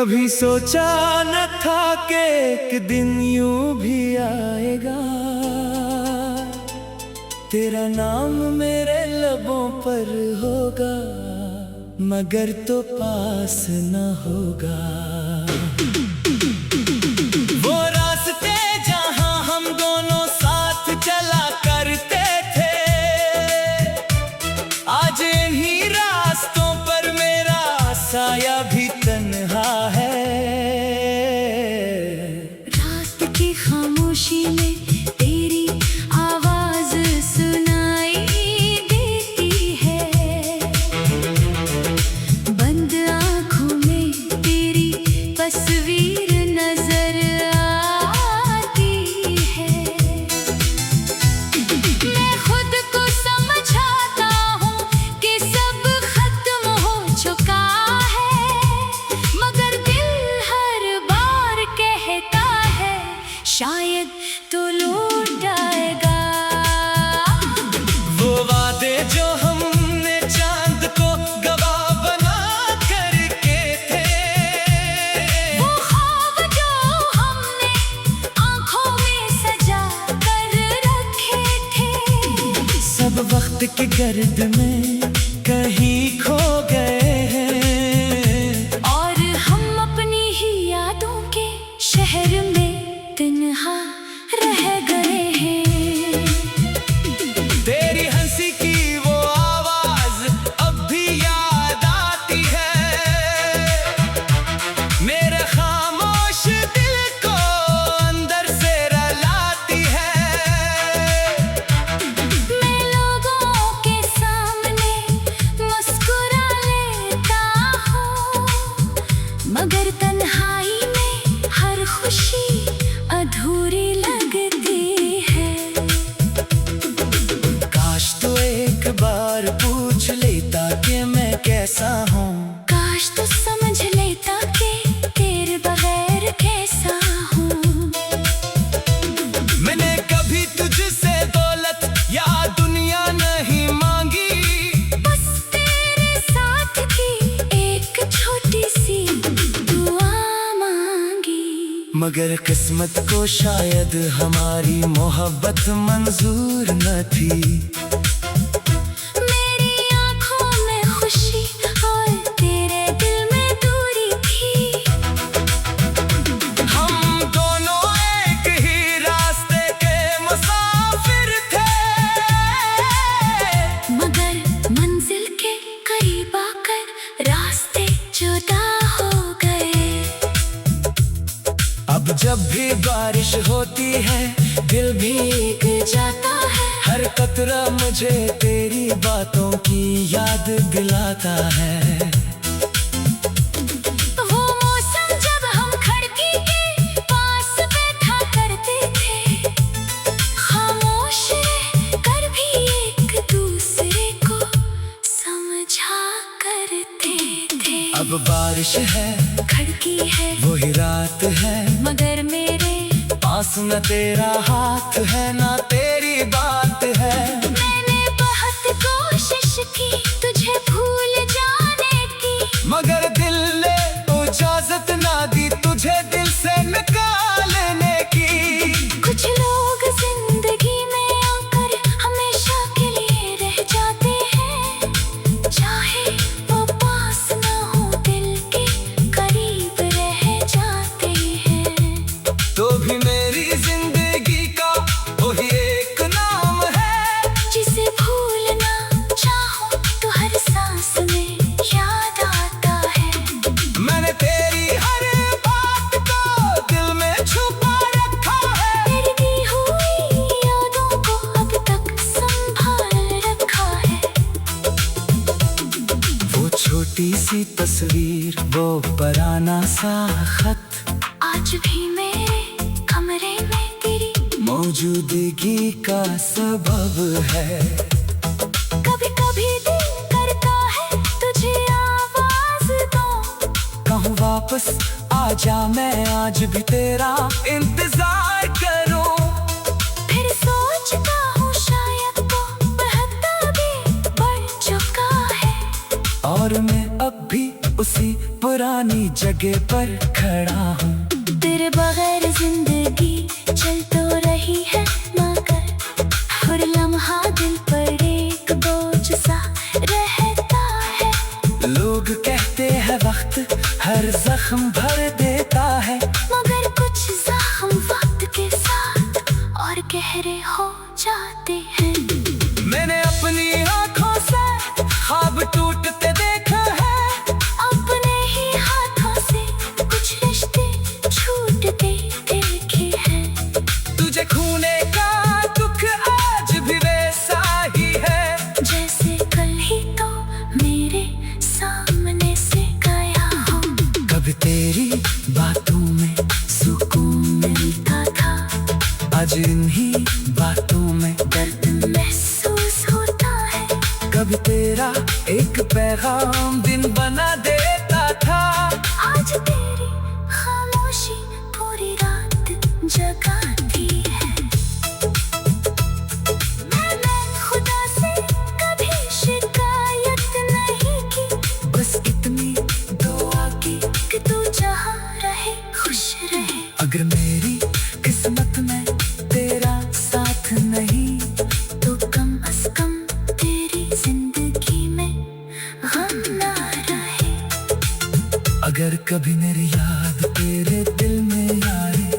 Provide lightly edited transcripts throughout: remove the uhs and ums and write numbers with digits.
कभी सोचा न था कि एक दिन यूं भी आएगा, तेरा नाम मेरे लबों पर होगा, मगर तो पास न होगा। वो रास्ते जहां हम दोनों साथ चला करते थे, आज इन्हीं रास्तों पर मेरा साया भी तन्हा है। रात की खामोशी में तेरी आवाज सुनाई देती है, बंद आंखों में तेरी तस्वीर नजर आती है। मैं खुद को समझाता हूँ कि सब खत्म हो चुका है, मगर दिल हर बार कहता है शायद तो लौट आएगा। वो वादे जो हमने चांद को गवाह बना करके थे, वो ख्वाब जो हमने आंखों में सजा कर रखे थे, सब वक्त के गर्द में कहीं खो गए हैं। और हम अपनी ही यादों के शहर में तन्हा रह गए हैं। तेरी हंसी की वो आवाज अब भी याद आती है, मेरे खामोश दिल को अंदर से रुलाती है। मैं लोगों के सामने मुस्कुरा लेता हूँ, मगर तन्हाई में हर खुशी अधूरी लगती है। काश तो एक बार पूछ लेता कि मैं कैसा हूँ, काश तो समझ लेता कि तेरे बगैर कैसा हूँ। मैंने कभी तुझसे दौलत या दुनिया नहीं मांगी, बस तेरे साथ की एक छोटी सी दुआ मांगी। मगर किस्मत को शायद हमारी मोहब्बत मंजूर न थी। मेरी आंखों में खुशी और तेरे दिल में दूरी थी। हम दोनों एक ही रास्ते के मुसाफिर थे, मगर मंजिल के करीब आकर रास्ते जुदा हो गए। अब जब भी बारिश होती है दिल भीग जाता है, हर कतरा मुझे तेरी बातों की याद दिलाता है। वो मौसम जब हम खिड़की के पास बैठा करते थे, खामोश कर भी एक दूसरे को समझा करते थे। अब बारिश है, खिड़की है, वही रात है, मगर मेरे पास न तेरा हाथ है ना तेरी बात है। मैंने बहुत कोशिश की तुझे भूल जाने की, मगर दिल ने इजाजत ना दी तुझे दिल से निकालने की। कुछ लोग जिंदगी में आकर हमेशा के लिए रह जाते हैं, चाहे वो पास ना हो दिल के करीब रह जाते हैं। तो भी मेरी जिंदगी का वही एक नाम है, जिसे भूलना चाहो तो हर सांस में याद आता है। मैंने तेरी हर बात को दिल में छुपा रखा है, तेरी दी हुई यादों को अब तक संभाल रखा है। वो छोटी सी तस्वीर, वो पुराना सा खत, आज भी मेरे कमरे में तेरी मौजूदगी का सबब है। कभी कभी दिल करता है तुझे आवाज दूं, कहूँ वापस आजा, मैं आज भी तेरा इंतजार करूं। फिर सोचता हूँ शायद तो बढ़ता भी बढ़ चुका है, और मैं अब भी उसी पुरानी जगह पर खड़ा हूँ। तेरे बगैर जिंदगी चल तो रही है मगर हर लम्हा दिल पर एक बोझ सा रहता है। लोग कहते हैं वक्त हर जख्म भर देता है, मगर कुछ जख्म वक्त के साथ और गहरे हो जाते हैं। मैंने अपनी आँखों से ख्वाब टूटते देखा है, अपने ही हाथों से कुछ रिश्ते छूटते देखे हैं। तुझे खूने का दुख आज भी वैसा ही है, जैसे कल ही तो मेरे सामने से गया हो। कभी तेरी बातों में सुकून मिलता था, आज इन्हीं बातों में दर्द महसूस होता है। कभी तेरा एक पैगाम दिन बना देता था, आज तेरी खामोशी पूरी रात जगाती है। मैंने खुदा से कभी शिकायत नहीं की, बस इतनी दुआ की कि तू जहाँ रहे खुश रहे। अगर मेरी किस्मत में तेरा साथ नहीं, तो कम से कम तेरी जिंदगी में गम ना रहे। अगर कभी मेरी याद तेरे दिल में आए,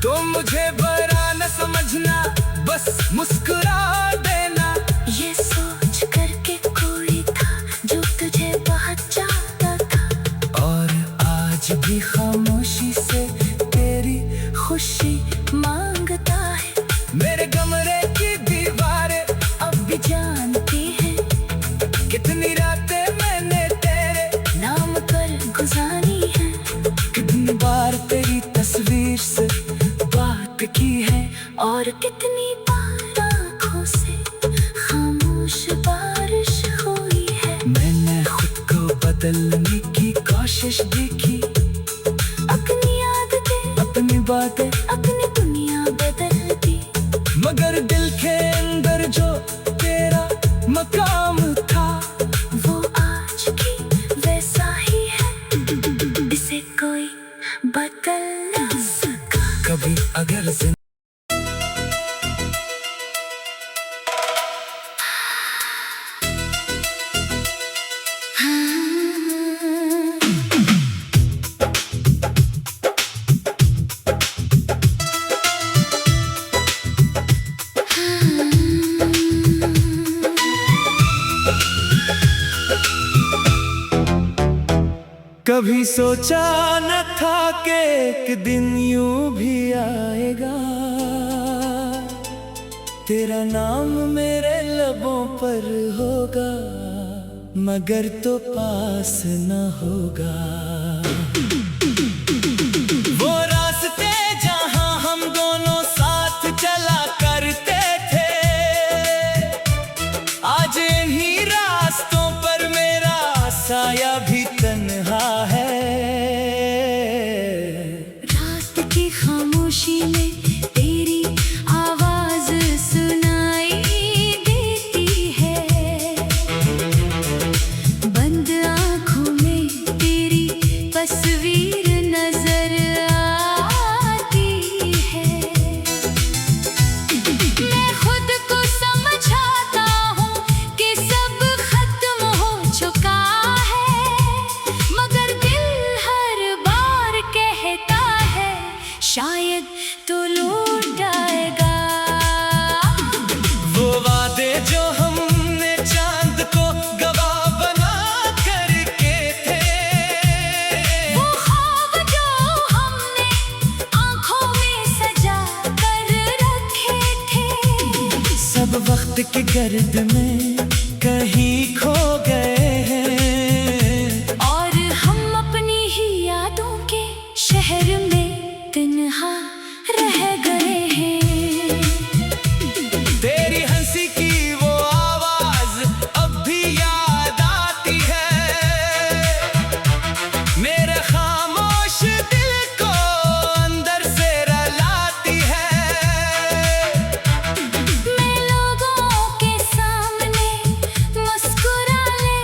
तो मुझे बुरा न समझना, बस मुस्कुरा देना। ये सोच करके कोई था जो तुझे बहुत चाहता था, और आज भी खामोशी से तेरी खुशी मांगता है। मेरे कमरे की दीवारें अब भी जानती है कितनी रातें मैंने तेरे नाम पर गुजारी है। कितनी बार तेरी तस्वीर से बात की है, और कितनी बार आँखों से खामोश बारिश हुई है। मैंने खुद को बदलने की कोशिश भी की, अपनी आदतें अपनी बातें, अपनी दुनिया बदल दी, मगर दिल के अंदर जो तेरा मकाम था, वो आज भी वैसा ही है। इसे कोई बदल ना सका। कभी अगर कभी सोचा न था कि एक दिन यूं भी आएगा, तेरा नाम मेरे लबों पर होगा, मगर तो पास न होगा। वो रास्ते जहां हम दोनों साथ चला करते थे, आज इन्हीं रास्तों पर मेरा साया भी तन्हा है। रात की खामोशी में तेरी आवाज सुनाई देती है, बंद आँखों में तेरी तस्वीर नजर आती है। मैं खुद को समझाता हूँ कि सब खत्म हो चुका है, मगर दिल हर बार कहता है शायद तो लौट आएगा। वो वादे जो हमने चांद को गवाह बना करके थे, वो ख्वाब जो हमने आँखों में सजा कर रखे थे, सब वक्त के गर्द में कहीं खो गए हैं। और हम अपनी ही यादों के शहर में तन्हा रह गए हैं। तेरी हंसी की वो आवाज अब भी याद आती है, मेरे खामोश दिल को अंदर से रुलाती है। मैं लोगों के सामने मुस्कुरा ले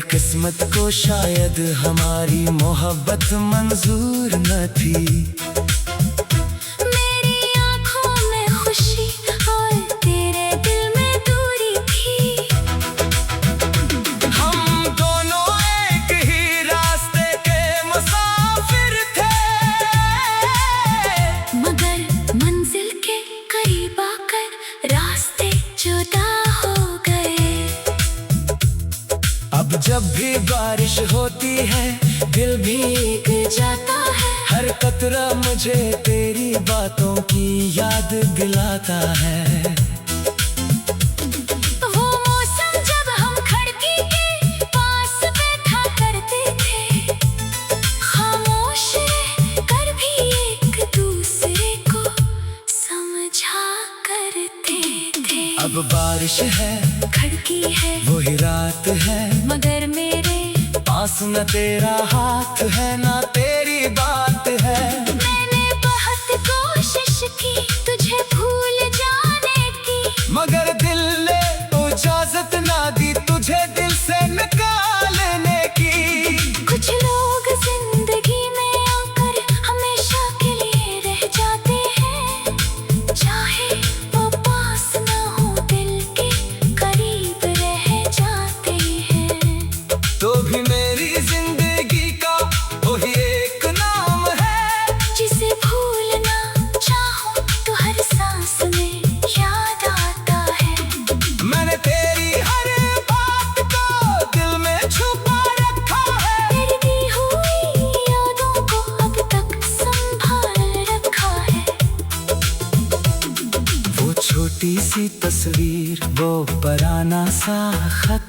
किस्मत को शायद हमारी मोहब्बत मंजूर न थी। मेरी आंखों में खुशी और तेरे दिल में दूरी थी। हम दोनों एक ही रास्ते के मुसाफिर थे, मगर मंजिल के करीब आकर रास्ते जुदा हो गए। अब जब भी बारिश होती है दिल भीग जाता है, हर कतरा मुझे तेरी बातों की याद दिलाता है। वो मौसम जब हम खिड़की के पास बैठा करते थे, खामोश कर भी एक दूसरे को समझा करते थे। अब बारिश है, खिड़की है, वही रात है, मगर मेरे पास न तेरा हाथ है ना तेरी बात है। मैंने बहुत कोशिश की तुझे भूल जाने की, मगर दिल ने इजाजत ना दी तुझे दिल से निकालने की। कुछ लोग जिंदगी में आकर हमेशा के लिए रह जाते हैं, चाहे वो पास ना हो दिल के करीब रह जाते हैं। तो भी मेरी जिंदगी का वही एक नाम है, जिसे भूलना चाहूं तो हर सांस में याद आता है। मैंने तेरी हर बात को दिल में छुपा रखा है, तेरी दी हुई यादों को अब तक संभाल रखा है। वो छोटी सी तस्वीर, वो पुराना सा खत,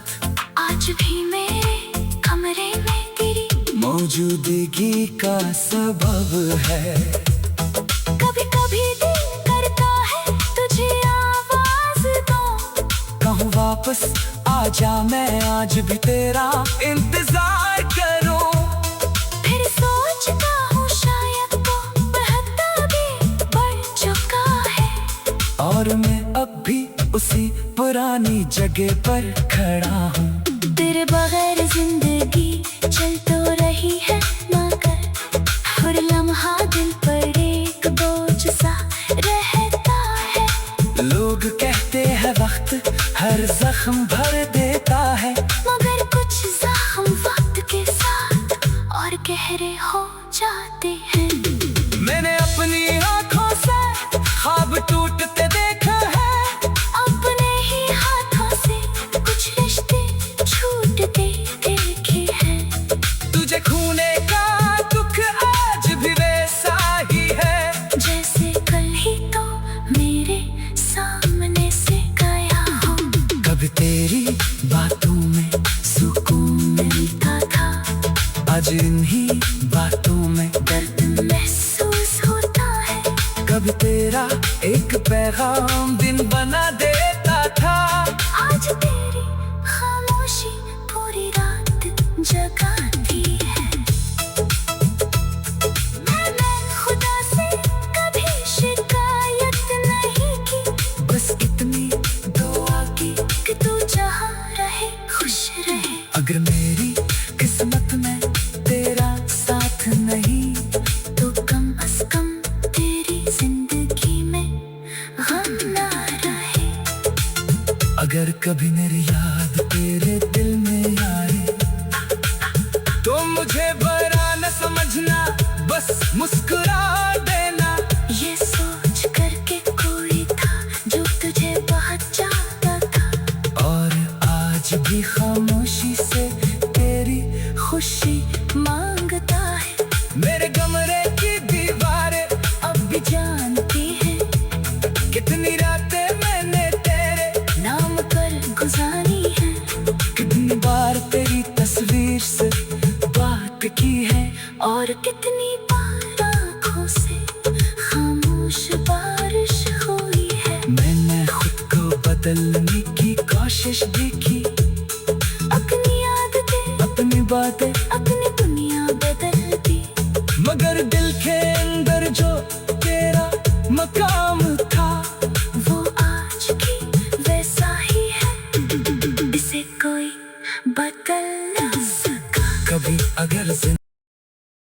आज भी मेरे कमरे में तेरी मौजूदगी का सबब है। कभी कभी दिल करता है तुझे आवाज दूं, कहूँ वापस आजा, मैं आज भी तेरा इंतजार करूं। फिर सोचता हूँ शायद वो बढ़ता भी बढ़ चुका है, और मैं अब भी उसी पुरानी जगह पर खड़ा हूँ। तेरे बगैर जिंदगी चल तो रही है मगर हर लम्हा दिल पर एक बोझ सा रहता है। लोग कहते हैं वक्त हर जख्म भर देता है, मगर कुछ जख्म वक्त के साथ और गहरे हो जाते हैं। मैंने अपनी आंखों से ख्वाब टूटते देखा है, अपने ही हाथों से कुछ रिश्ते छूटते देखे हैं। तुझे खोने का दुख आज भी वैसा ही है, जैसे कल ही तो मेरे सामने से गया हो। कभी तेरी बातों में सुकून मिलता था, आज इन्हीं बातों में दर्द महसूस होता है। कभी तेरा एक पैगाम दिन बना देता था, आज तेरी खामोशी पूरी रात जगाती है। मैंने खुदा से कभी शिकायत नहीं की, बस इतनी दुआ की कि तू जहाँ रहे खुश रहे। अगर मेरी किस्मत में तेरा साथ नहीं, तो कम से कम तेरी जिंदगी में गम ना रहे। अगर कभी मेरी याद तेरे दिल में आए, तो मुझे बुरा न समझना, बस मुस्कुरा देना। ये सोच करके कोई था जो तुझे बहुत चाहता था, और आज भी खामोशी से तेरी खुशी मांगता है। मेरे कमरे की दीवारें अब भी जानती है कितनी रातें मैंने तेरे नाम पर गुजारी है। कितनी बार तेरी तस्वीर से बात की है, और कितनी बार आँखों से खामोश बारिश हुई है। मैंने खुद को बदलने की कोशिश भी की, अपनी आदतें, अपनी बातें अपने